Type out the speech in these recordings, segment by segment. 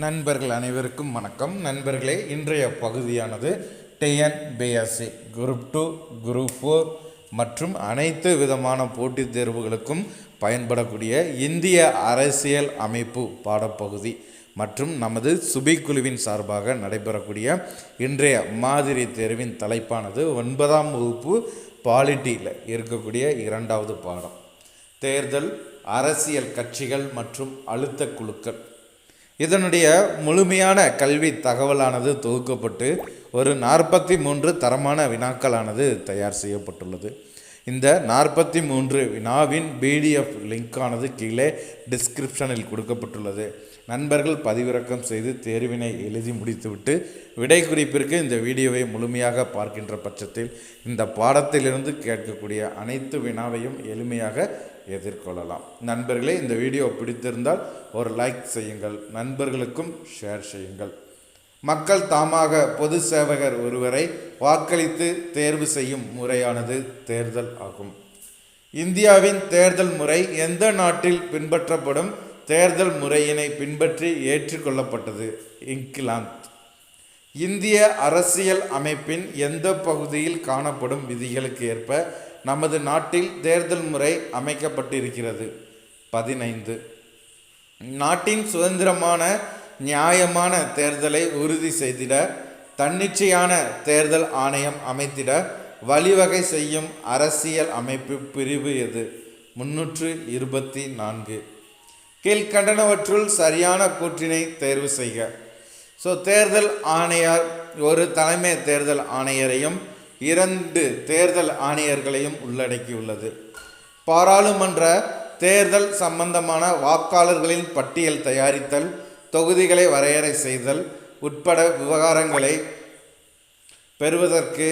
நண்பர்கள் அனைவருக்கும் வணக்கம். நண்பர்களே, இன்றைய பகுதியானது டிஎன்பிஎஸ்சி குரூப் 2, குரூப் 4 மற்றும் அனைத்து விதமான போட்டித் தேர்வுகளுக்கும் பயன்படக்கூடிய இந்திய அரசியல் அமைப்பு பாடப்பகுதி மற்றும் நமது சுபி குழுவின் சார்பாக நடைபெறக்கூடிய இன்றைய மாதிரி தேர்வின் தலைப்பானது 9ஆம் வகுப்பு பாலிட்டியில் இருக்கக்கூடிய 2வது பாடம், தேர்தல், அரசியல் கட்சிகள் மற்றும் அழுத்த குழுக்கள். இதனுடைய முழுமையான கல்வி தகவலானது தொகுக்கப்பட்டு ஒரு 43 தரமான வினாக்களானது தயார் செய்யப்பட்டுள்ளது. இந்த 43 வினாவின் பிடிஎஃப் லிங்கானது கீழே டிஸ்கிரிப்ஷனில் கொடுக்கப்பட்டுள்ளது. நண்பர்கள் பதிவிறக்கம் செய்து தேர்வினை எழுதி முடித்துவிட்டு விடை குறிப்பிற்கு இந்த வீடியோவை முழுமையாக பார்க்கின்ற பட்சத்தில் இந்த பாடத்திலிருந்து கேட்கக்கூடிய அனைத்து வினாவையும் எளிமையாக எதிர்கொள்ளலாம். நண்பர்களே, இந்த வீடியோ பிடித்திருந்தால் ஒரு லைக் செய்யுங்கள், நண்பர்களுக்கும் ஷேர் செய்யுங்கள். மக்கள் தாமாக பொது சேவகர் ஒருவரை வாக்களித்து தேர்வு செய்யும் முறையானது தேர்தல் ஆகும். இந்தியாவின் தேர்தல் முறை எந்த நாட்டில் பின்பற்றப்படும் தேர்தல் முறையினை பின்பற்றி ஏற்றுக்கொள்ளப்பட்டது? இங்கிலாந்து. இந்திய அரசியல் அமைப்பின் எந்த பகுதியில் காணப்படும் விதிகளுக்கு ஏற்ப நமது நாட்டில் தேர்தல் முறை அமைக்கப்பட்டிருக்கிறது? 15. நாட்டின் சுதந்திரமான நியாயமான தேர்தலை உறுதி செய்திட தன்னிச்சையான தேர்தல் ஆணையம் அமைத்திட வழிவகை செய்யும் அரசியல் அமைப்பு பிரிவு எது? 324. கீழ்கண்டனவற்றுள் சரியான கூற்றினை தேர்வு செய்க. தேர்தல் ஆணையர் ஒரு தலைமை தேர்தல் ஆணையரையும் 2 தேர்தல் ஆணையர்களையும் உள்ளடக்கியுள்ளது. பாராளுமன்ற தேர்தல் சம்பந்தமான வாக்காளர்களின் பட்டியல் தயாரித்தல், தொகுதிகளை வரையறை செய்தல் உட்பட விவகாரங்களை பெறுவதற்கு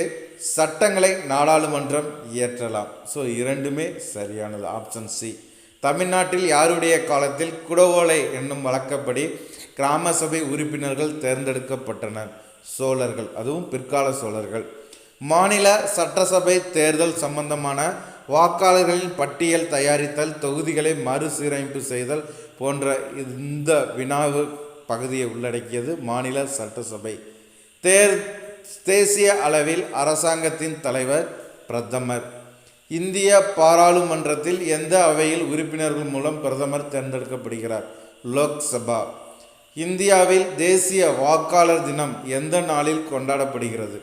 சட்டங்களை நாடாளுமன்றம் இயற்றலாம். இரண்டுமே சரியானது. Option C. தமிழ்நாட்டில் யாருடைய காலத்தில் குடவோலை என்னும் வழக்கப்படி கிராம சபை உறுப்பினர்கள் தேர்ந்தெடுக்கப்பட்டனர்? சோழர்கள், அதுவும் பிற்கால சோழர்கள். மாநில சட்டசபை தேர்தல் சம்பந்தமான வாக்காளர்களின் பட்டியல் தயாரித்தல், தொகுதிகளை மறுசீரமைப்பு செய்தல் போன்ற இந்த வினாவு பகுதியை உள்ளடக்கியது மாநில சட்டசபை. தேசிய அளவில் அரசாங்கத்தின் தலைவர் பிரதமர். இந்திய பாராளுமன்றத்தில் எந்த அவையில் உறுப்பினர்கள் மூலம் பிரதமர் தேர்ந்தெடுக்கப்படுகிறார்? லோக்சபா. இந்தியாவில் தேசிய வாக்காளர் தினம் எந்த நாளில் கொண்டாடப்படுகிறது?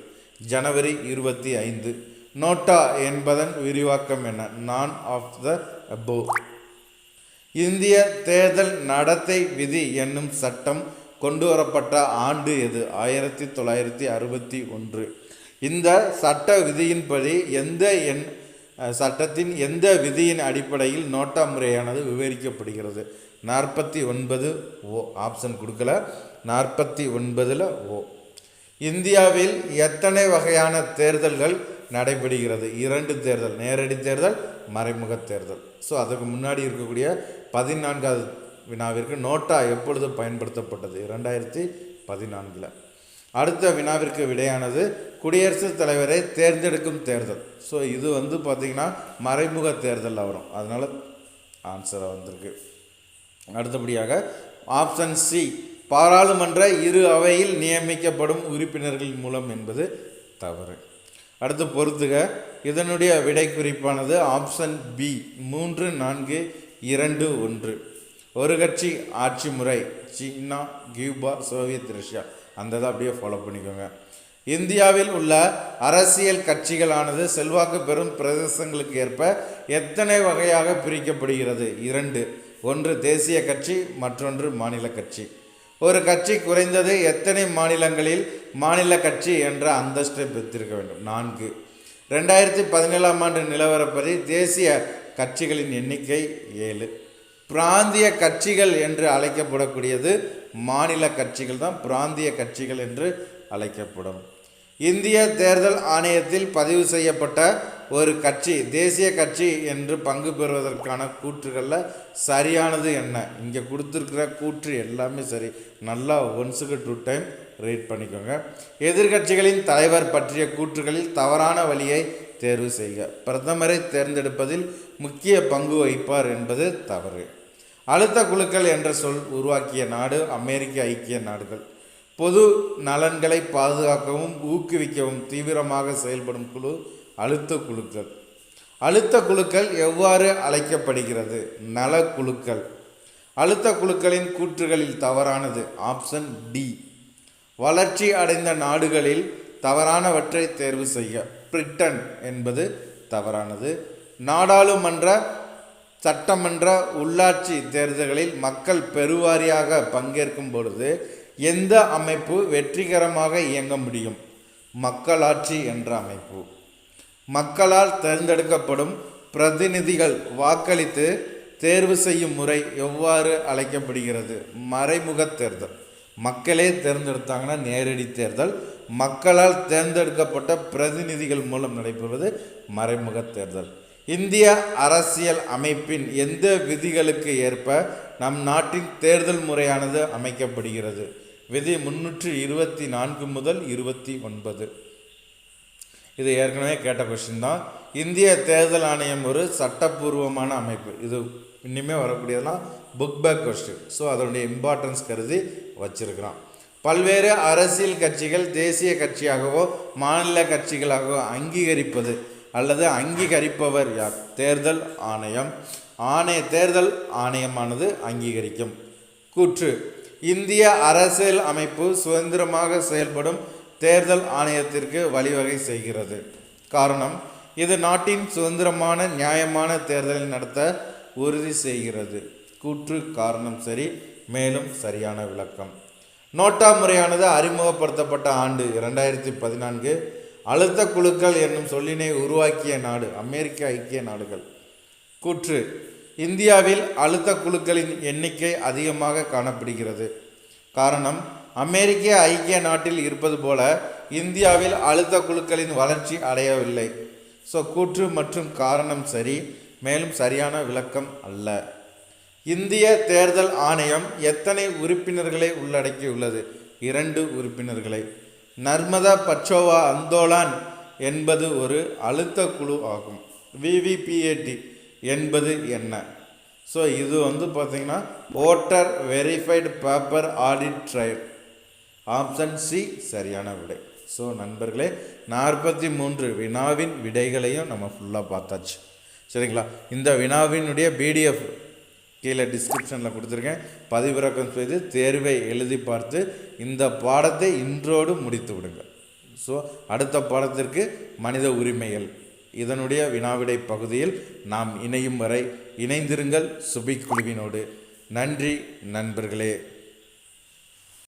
ஜனவரி 25. நோட்டா என்பதன் விரிவாக்கம் என்ன? நான் ஆஃப் த அபோவ். இந்திய தேர்தல் நடத்தை விதி என்னும் சட்டம் கொண்டுவரப்பட்ட ஆண்டு எது? 1961. இந்த சட்ட விதியின்படி சட்டத்தின் எந்த விதியின் அடிப்படையில் நோட்டா முறையானது விவரிக்கப்படுகிறது? 49 ஓ. ஆப்ஷன் கொடுக்கல. 49 ஓ. இந்தியாவில் எத்தனை வகையான தேர்தல்கள் நடைபெறுகிறது? 2 தேர்தல், நேரடி தேர்தல், மறைமுக தேர்தல். அதுக்கு முன்னாடி இருக்கக்கூடிய 14வது வினாவிற்கு நோட்டா எப்பொழுது பயன்படுத்தப்பட்டது? 2014. அடுத்த வினாவிற்கு விடையானது குடியரசுத் தலைவரை தேர்ந்தெடுக்கும் தேர்தல். இது பார்த்திங்கன்னா மறைமுக தேர்தலில் வரும், அதனால் ஆன்சராக வந்திருக்கு. அடுத்தபடியாக ஆப்ஷன் சி, பாராளுமன்ற இரு அவையில் நியமிக்கப்படும் உறுப்பினர்கள் மூலம் என்பது தவறு. அடுத்து பொறுத்துக. இதனுடைய விடை குறிப்பானது ஆப்ஷன் பி, 3, 4, 2, 1. ஒரு கட்சி ஆட்சி முறை, சீனா, கியூபா, சோவியத் ரஷ்யா, அந்த இதை அப்படியே ஃபாலோ பண்ணிக்கோங்க. இந்தியாவில் உள்ள அரசியல் கட்சிகளானது செல்வாக்கு பெறும் பிரதேசங்களுக்கு ஏற்ப எத்தனை வகையாக பிரிக்கப்படுகிறது? 2. ஒன்று தேசிய கட்சி, மற்றொன்று மாநில கட்சி. ஒரு கட்சி குறைந்தது எத்தனை மாநிலங்களில் மாநில கட்சி என்ற அந்தஸ்தை பெற்றிருக்க வேண்டும்? 4. 2017ஆம் ஆண்டு நிலவரப்படி தேசிய கட்சிகளின் எண்ணிக்கை 7. பிராந்திய கட்சிகள் என்று அழைக்கப்படக்கூடியது மாநில கட்சிகள் தான் பிராந்திய கட்சிகள் என்று அழைக்கப்படும். இந்திய தேர்தல் ஆணையத்தில் பதிவு செய்யப்பட்ட ஒரு கட்சி தேசிய கட்சி என்று பங்கு பெறுவதற்கான கூற்றுகளில் சரியானது என்ன? இங்கே கொடுத்துருக்கிற கூற்று எல்லாமே சரி. நல்லா ஒன்ஸுக்கு 2 டைம் ரீட் பண்ணிக்கோங்க. எதிர்கட்சிகளின் தலைவர் பற்றிய கூற்றுகளில் தவறான வழியை தேர்வு செய்க. பிரதமரை தேர்ந்தெடுப்பதில் முக்கிய பங்கு வகிப்பார் என்பது தவறு. அழுத்த குழுக்கள் என்ற சொல் உருவாக்கிய நாடு அமெரிக்க ஐக்கிய நாடுகள். பொது நலன்களை பாதுகாக்கவும் ஊக்குவிக்கவும் தீவிரமாக செயல்படும் குழு அழுத்த குழுக்கள். அழுத்த குழுக்கள் எவ்வாறு அழைக்கப்படுகிறது? நலக்குழுக்கள். அழுத்த குழுக்களின் கூற்றுகளில் தவறானது ஆப்ஷன் டி. வளர்ச்சி அடைந்த நாடுகளில் தவறானவற்றை தேர்வு செய்ய. பிரிட்டன் என்பது தவறானது. நாடாளுமன்ற சட்டமன்ற உள்ளாட்சி தேர்தல்களில் மக்கள் பெருவாரியாக பங்கேற்கும் பொழுது எந்த அமைப்பு வெற்றிகரமாக இயங்க முடியும்? மக்களாட்சி என்ற அமைப்பு. மக்களால் தேர்ந்தெடுக்கப்படும் பிரதிநிதிகள் வாக்களித்து தேர்வு செய்யும் முறை எவ்வாறு அழைக்கப்படுகிறது? மறைமுக தேர்தல். மக்களே தேர்ந்தெடுத்தாங்கன்னா நேரடி தேர்தல். மக்களால் தேர்ந்தெடுக்கப்பட்ட பிரதிநிதிகள் மூலம் நடைபெறுவது மறைமுக தேர்தல். இந்திய அரசியல் அமைப்பின் எந்த விதிகளுக்கு ஏற்ப நம் நாட்டின் தேர்தல் முறையானது அமைக்கப்படுகிறது? விதி 324 முதல் 29. இது ஏற்கனவே கேட்ட கொஸ்டின் தான். இந்திய தேர்தல் ஆணையம் ஒரு சட்டப்பூர்வமான அமைப்பு. இது இனிமே வரக்கூடியதெல்லாம் புக் பேக் கொஸ்டின். ஸோ அதனுடைய இம்பார்ட்டன்ஸ் கருதி வச்சிருக்கிறான். பல்வேறு அரசியல் கட்சிகள் தேசிய கட்சியாகவோ மாநில கட்சிகளாகவோ அங்கீகரிப்பது அல்லது அங்கீகரிப்பவர் யார்? தேர்தல் ஆணையம். தேர்தல் ஆணையமானது அங்கீகரிக்கும். கூற்று: இந்திய அரசியல் அமைப்பு சுதந்திரமாக செயல்படும் தேர்தல் ஆணையத்திற்கு வழிவகை செய்கிறது. காரணம்: இது நாட்டின் சுதந்திரமான நியாயமான தேர்தலை நடத்த உறுதி செய்கிறது. கூற்று காரணம் சரி, மேலும் சரியான விளக்கம். நோட்டா முறையானது அறிமுகப்படுத்தப்பட்ட ஆண்டு 2014. அழுத்த குழுக்கள் என்னும் சொல்லினை உருவாக்கிய நாடு அமெரிக்க ஐக்கிய நாடுகள். கூற்று: இந்தியாவில் அழுத்த குழுக்களின் எண்ணிக்கை அதிகமாக காணப்படுகிறது. காரணம்: அமெரிக்க ஐக்கிய நாட்டில் இருப்பது போல இந்தியாவில் அழுத்த குழுக்களின் வளர்ச்சி அடையவில்லை. ஸோ கூற்று மற்றும் காரணம் சரி, மேலும் சரியான விளக்கம் அல்ல. இந்திய தேர்தல் ஆணையம் எத்தனை உறுப்பினர்களை உள்ளடக்கியுள்ளது? 2 உறுப்பினர்களை. நர்மதா பச்சோவா அந்தோலன் என்பது ஒரு அழுத்த குழு ஆகும். விவிபிஏடி என்பது என்ன? ஸோ இது பார்த்திங்கன்னா voter verified paper audit trail. Option C சரியான விடை. ஸோ நண்பர்களே, 43 வினாவின் விடைகளையும் நம்ம ஃபுல்லாக பார்த்தாச்சு. சரிங்களா? இந்த வினாவினுடைய பிடிஎஃப் கீழே டிஸ்கிரிப்ஷனில் கொடுத்துருக்கேன். பதிவிறக்கம் செய்து தேர்வை எழுதி பார்த்து இந்த பாடத்தை இன்றோடு முடித்து விடுங்க. ஸோ அடுத்த பாடத்திற்கு மனித உரிமைகள் இதனுடைய வினாவிடை பகுதியில் நாம் இணையும் வரை இணைந்திருங்கள் சுபிக் குழுவினோடு. நன்றி நண்பர்களே.